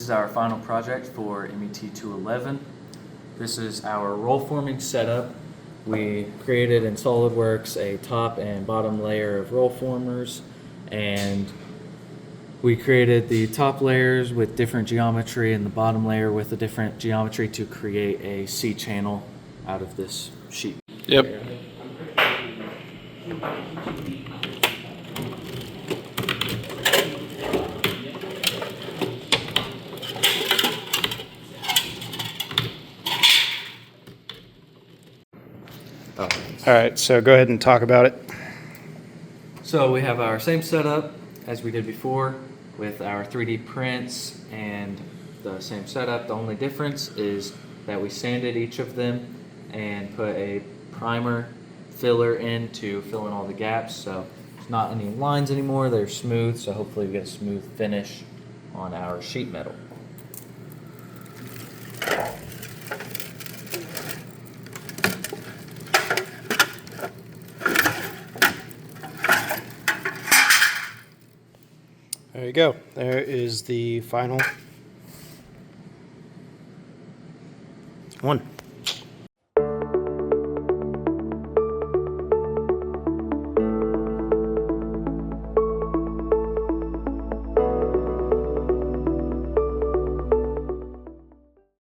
is our final project for MET211. This is our roll forming setup. We created in SolidWorks a top and bottom layer of roll formers, and we created the top layers with different geometry and the bottom layer with a different geometry to create a C channel out of this sheet. Yep. All right, so go ahead and talk about it. So we have our same setup as we did before with our 3D prints and the same setup. The only difference is that we sanded each of them and put a primer filler in to fill in all the gaps. So there's not any lines anymore, they're smooth, so hopefully we get a smooth finish on our sheet metal. There you go. There is the final one.